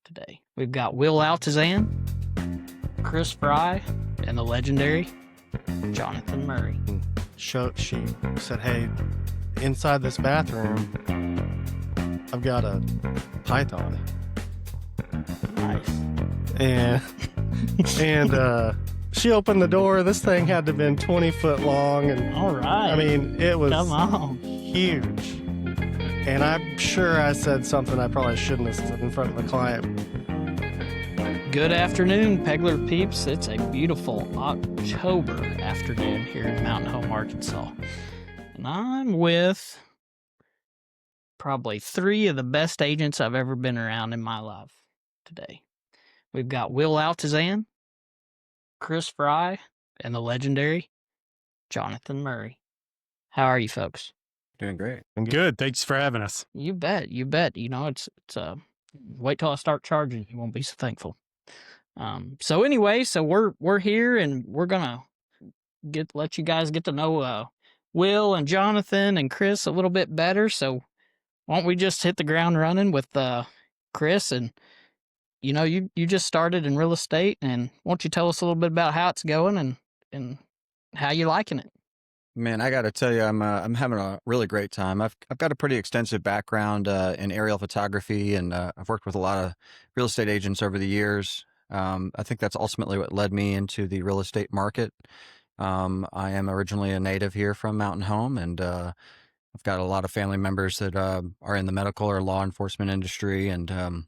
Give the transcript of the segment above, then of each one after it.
today. We've got Will Altazan, Chris Fry, and the legendary Jonathan Murray. She said, "Hey, inside this bathroom, I've got a python." Nice. And she opened the door. This thing had to have been 20 foot long, and All right. I mean, it was Come on. huge. And I'm sure I said something I probably shouldn't have said in front of the client. Good afternoon, Pegler peeps. It's a beautiful October afternoon here in Mountain Home, Arkansas. And I'm with probably three of the best agents I've ever been around in my life today. We've got Will Altazan, Chris Fry, and the legendary Jonathan Murray. How are you folks? Doing great. Good. Thanks for having us. You bet. You bet. You know, it's wait till I start charging. You won't be so thankful. So anyway, so we're here and we're gonna let you guys get to know Will and Jonathan and Chris a little bit better. So why don't we just hit the ground running with Chris? And you know, you just started in real estate, and why don't you tell us a little bit about how it's going and how you liking it? Man, I got to tell you, I'm having a really great time. I've got a pretty extensive background in aerial photography, and I've worked with a lot of real estate agents over the years. I think that's ultimately what led me into the real estate market. I am originally a native here from Mountain Home, and I've got a lot of family members that are in the medical or law enforcement industry. And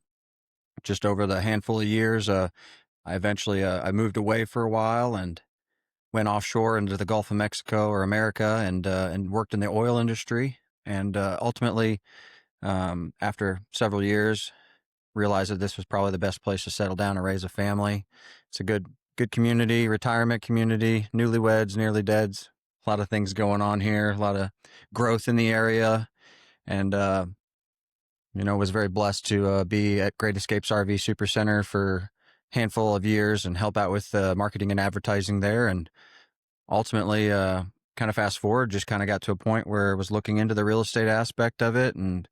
just over the handful of years, I eventually I moved away for a while and went offshore into the Gulf of Mexico or America and worked in the oil industry. And ultimately, after several years, realized that this was probably the best place to settle down and raise a family. It's a good community, retirement community, newlyweds, nearly deads, a lot of things going on here, a lot of growth in the area. And, was very blessed to be at Great Escapes RV Supercenter for a handful of years and help out with marketing and advertising there. And ultimately, kind of fast forward, just kind of got to a point where I was looking into the real estate aspect of it and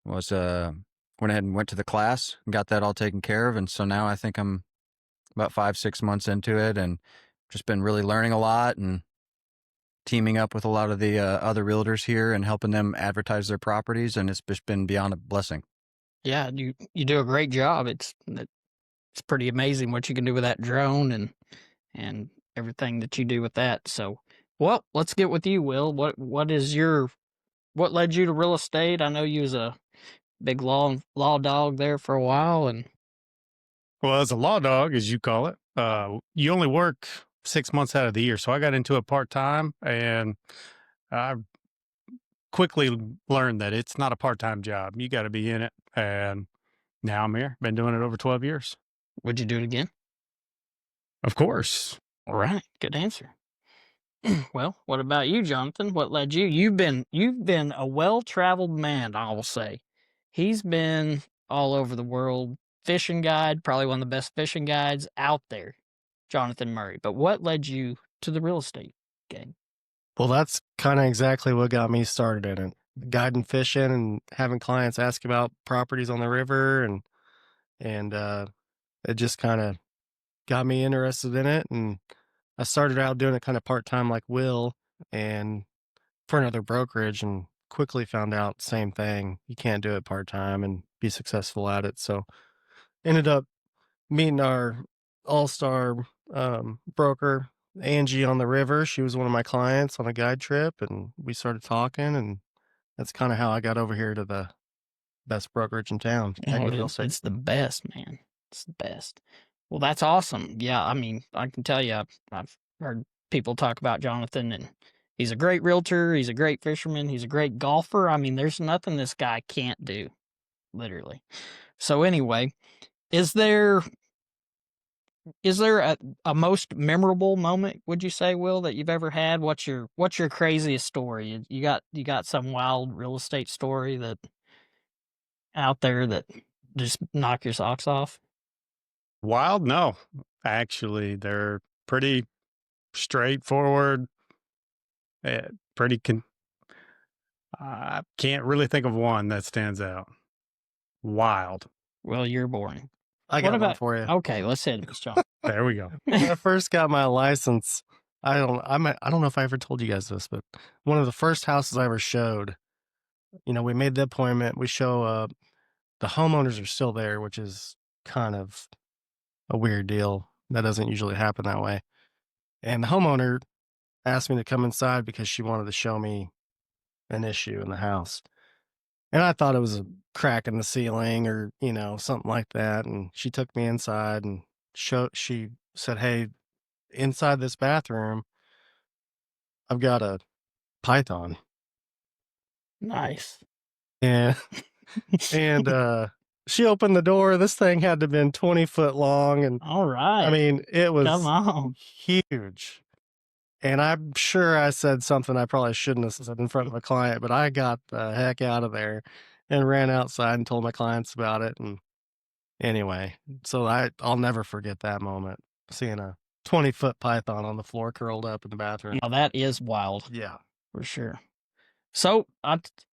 was went ahead and went to the class and got that all taken care of. And so now I think I'm about 5-6 months into it and just been really learning a lot and teaming up with a lot of the other realtors here and helping them advertise their properties. And it's just been beyond a blessing. Yeah, you do a great job. It's pretty amazing what you can do with that drone and everything that you do with that. So, well, let's get with you, Will. What led you to real estate? I know you was a big law dog there for a while, and Well, as a law dog, as you call it, you only work 6 months out of the year. So I got into it part-time, and I quickly learned that it's not a part-time job. You got to be in it. And now I'm here. Been doing it over 12 years. would you do it again? Of course. All right, good answer. Well, what about you, Jonathan? What led you? You've been a well-traveled man, I will say. He's been all over the world, fishing guide, probably one of the best fishing guides out there, Jonathan Murray. But what led you to the real estate game? Well, that's kind of exactly what got me started in it. Guiding fishing and having clients ask about properties on the river, and it just kind of got me interested in it. And I started out doing it kind of part-time like Will and for another brokerage, and quickly found out same thing. You can't do it part-time and be successful at it. So ended up meeting our all-star broker, Angie, on the river. She was one of my clients on a guide trip, and we started talking, and that's kind of how I got over here to the best brokerage in town. It's the best, man. It's the best. Well, that's awesome. Yeah, I mean, I can tell you, I've heard people talk about Jonathan, and he's a great realtor. He's a great fisherman. He's a great golfer. I mean, there's nothing this guy can't do, literally. So anyway, is there a most memorable moment, would you say, Will, that you've ever had? What's your craziest story? You got some wild real estate story that out there that just knock your socks off? Wild? No. Actually, they're pretty straightforward. eh, Pretty I can't really think of one that stands out. Wild. Well, you're boring. I What got one about? for you. Okay, let's hit it, John. There we go. When I first got my license, I don't know if I ever told you guys this, but one of the first houses I ever showed, we made the appointment. We show up. The homeowners are still there, which is kind of a weird deal. That doesn't usually happen that way. And the homeowner asked me to come inside because she wanted to show me an issue in the house. And I thought it was a crack in the ceiling or, something like that. And she took me inside and she said, "Hey, inside this bathroom, I've got a python." Nice. And she opened the door. This thing had to have been 20 foot long. And All right. I mean, it come was on. huge. And I'm sure I said something I probably shouldn't have said in front of a client, but I got the heck out of there and ran outside and told my clients about it. And anyway, so I'll never forget that moment, seeing a 20-foot python on the floor curled up in the bathroom. Now that is wild Yeah. for sure. So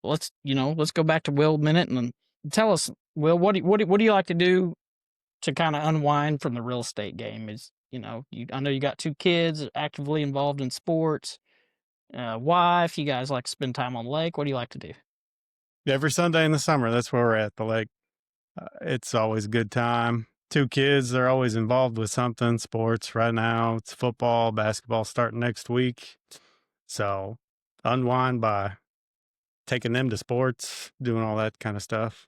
let's go back to Will a minute and tell us, Will, what do you like to do to kind of unwind from the real estate game? Is I know you got 2 kids actively involved in sports, wife. You guys like to spend time on the lake. What do you like to do? Every Sunday in the summer, that's where we're at the lake. It's always a good time. 2 kids, they're always involved with something, sports. Right now, it's football, basketball starting next week. So unwind by taking them to sports, doing all that kind of stuff.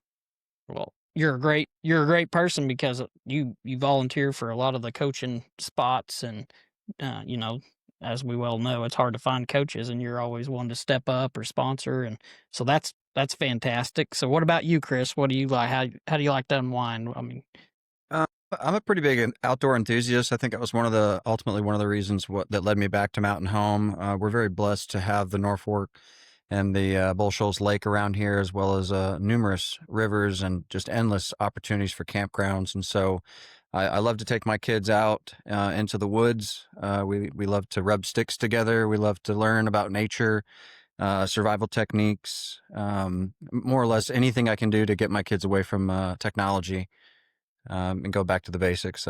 Well, you're a great person because you volunteer for a lot of the coaching spots, and as we well know, it's hard to find coaches, and you're always one to step up or sponsor, and so that's fantastic. So, what about you, Chris? What do you like? How do you like to unwind? I mean, I'm a pretty big outdoor enthusiast. I think that was ultimately one of the reasons that led me back to Mountain Home. We're very blessed to have the Norfolk and the Bull Shoals Lake around here, as well as numerous rivers and just endless opportunities for campgrounds. And so I love to take my kids out into the woods. We love to rub sticks together. We love to learn about nature, survival techniques, more or less anything I can do to get my kids away from technology and go back to the basics.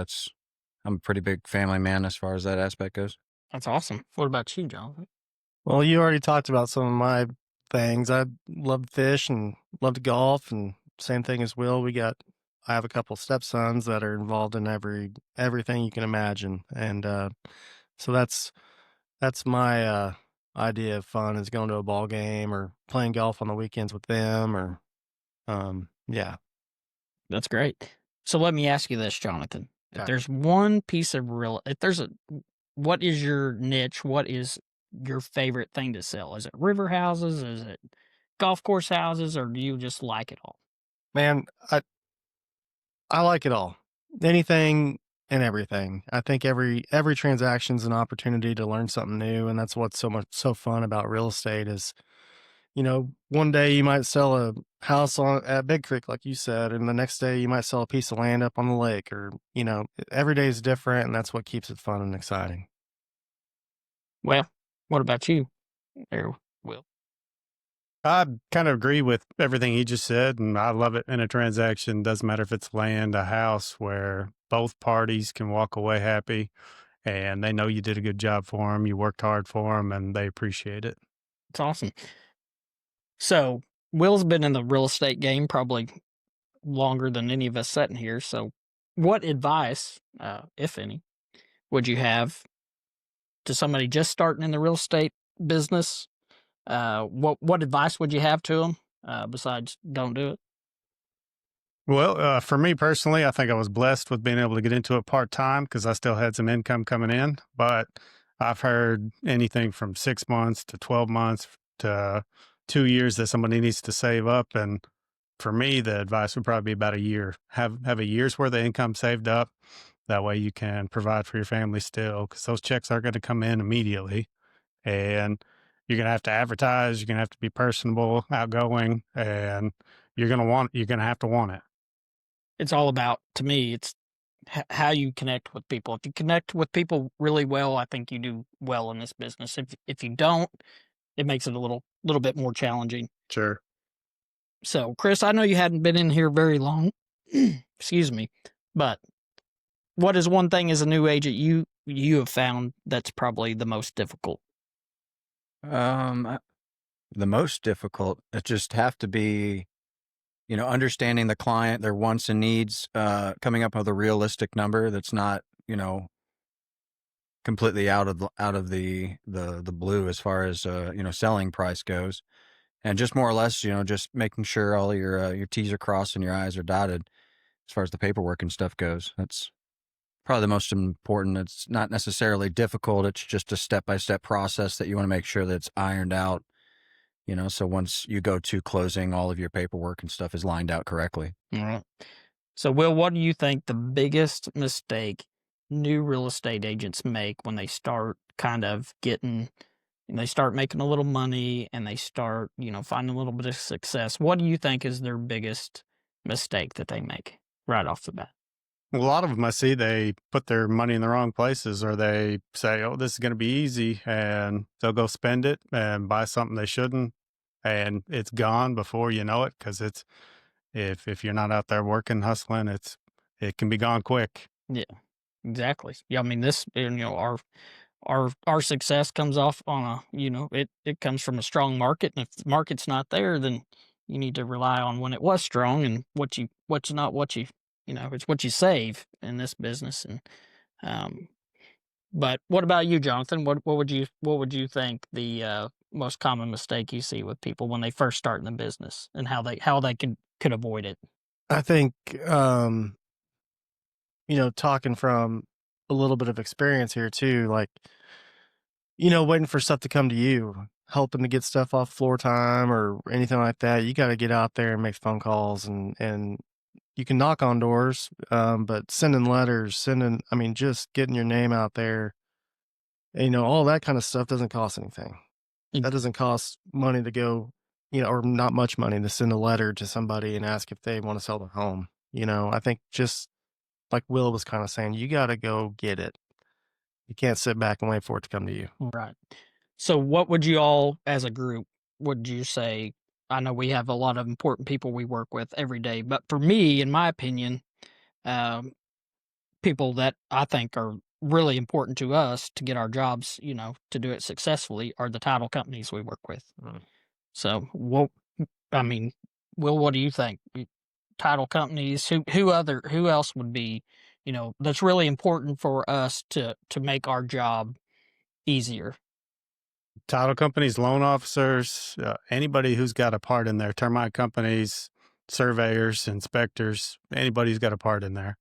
I'm a pretty big family man as far as that aspect goes. that's awesome. What about you, Jonathan? Well, you already talked about some of my things. I love to fish and love to golf, and same thing as Will. I have a couple stepsons that are involved in everything you can imagine, and so that's my idea of fun, is going to a ball game or playing golf on the weekends with them, or yeah. That's great. So let me ask you this, Jonathan. If Okay. there's one piece of what is your niche? What is your favorite thing to sell? Is it river houses? Is it golf course houses? Or do you just like it all? Man, I like it all. Anything and everything. I think every transaction's an opportunity to learn something new, and that's what's so fun about real estate is, one day you might sell a house at Big Creek, like you said, and the next day you might sell a piece of land up on the lake, or, every day is different, and that's what keeps it fun and exciting. Well, what about you there, Will? I kind of agree with everything he just said, and I love it in a transaction. Doesn't matter if it's land, a house, where both parties can walk away happy and they know you did a good job for them, you worked hard for them, and they appreciate it. It's awesome. So Will's been in the real estate game probably longer than any of us sitting here. So what advice, if any, would you have to somebody just starting in the real estate business? What advice would you have to them besides don't do it? Well, for me personally, I think I was blessed with being able to get into it part-time because I still had some income coming in, but I've heard anything from 6 months to 12 months to 2 years that somebody needs to save up. And for me, the advice would probably be about a year. Have a year's worth of income saved up. That way you can provide for your family still, because those checks are going to come in immediately. And you're going to have to advertise. You're going to have to be personable, outgoing, and you're going to have to want it. It's all about, to me, it's how you connect with people. If you connect with people really well, I think you do well in this business. If you don't, it makes it a little bit more challenging. Sure. So, Chris, I know you hadn't been in here very long, excuse me, but what is one thing as a new agent you have found that's probably the most difficult? The most difficult, it just have to be, understanding the client, their wants and needs, coming up with a realistic number that's not, completely out of the blue as far as selling price goes, and just more or less, just making sure all your T's are crossed and your I's are dotted as far as the paperwork and stuff goes. That's probably the most important. It's not necessarily difficult. It's just a step-by-step process that you want to make sure that it's ironed out, so once you go to closing, all of your paperwork and stuff is lined out correctly. All right. So, Will, what do you think the biggest mistake new real estate agents make when they start kind of getting, and they start making a little money and they start, finding a little bit of success? What do you think is their biggest mistake that they make right off the bat? A lot of them I see, they put their money in the wrong places, or they say, oh, this is going to be easy, and they'll go spend it and buy something they shouldn't, and it's gone before you know it, because it's if you're not out there working, hustling, it can be gone quick. Yeah, exactly. Yeah, I mean, this, our success comes off on it comes from a strong market, and if the market's not there, then you need to rely on when it was strong, and what's not what you, it's what you save in this business. And um but what about you, Jonathan? What would you think the most common mistake you see with people when they first start in the business, and how they could avoid it? I think, talking from a little bit of experience here too, like, waiting for stuff to come to you, helping to get stuff off floor time or anything like that. You got to get out there and make phone calls, and you can knock on doors, but sending letters, I mean, just getting your name out there, all that kind of stuff doesn't cost anything. Mm. That doesn't cost money to go, or not much money to send a letter to somebody and ask if they want to sell their home. I think just like Will was kind of saying, you got to go get it. You can't sit back and wait for it to come to you. Right. So what would you all, as a group, would you say? I know we have a lot of important people we work with every day, but for me, in my opinion, um, people that I think are really important to us to get our jobs, to do it successfully, are the title companies we work with. Mm. So, I mean, Will, what do you think? Title companies, who else would be, that's really important for us to make our job easier? Title companies, loan officers, anybody who's got a part in there, termite companies, surveyors, inspectors, anybody who's got a part in there.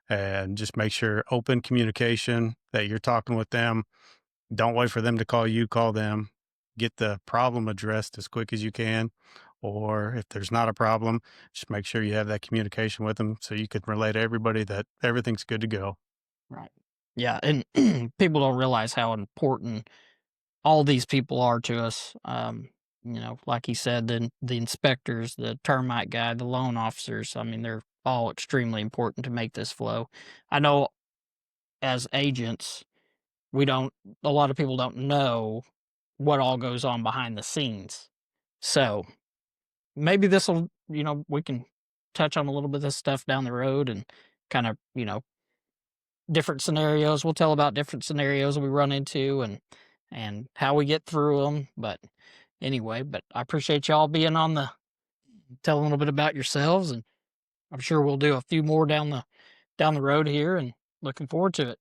And just make sure open communication, that you're talking with them. Don't wait for them to call you, call them. Get the problem addressed as quick as you can. Or if there's not a problem, just make sure you have that communication with them so you can relay to everybody that everything's good to go. Right. Yeah, and people don't realize how important all these people are to us. Like he said, the inspectors, the termite guy, the loan officers. I mean, they're all extremely important to make this flow. I know as agents, we don't. A lot of people don't know what all goes on behind the scenes. So maybe this will, we can touch on a little bit of this stuff down the road, and kind of, different scenarios. We'll tell about different scenarios we run into, and how we get through them. But anyway, I appreciate y'all being on telling a little bit about yourselves, and I'm sure we'll do a few more down the road here, and looking forward to it.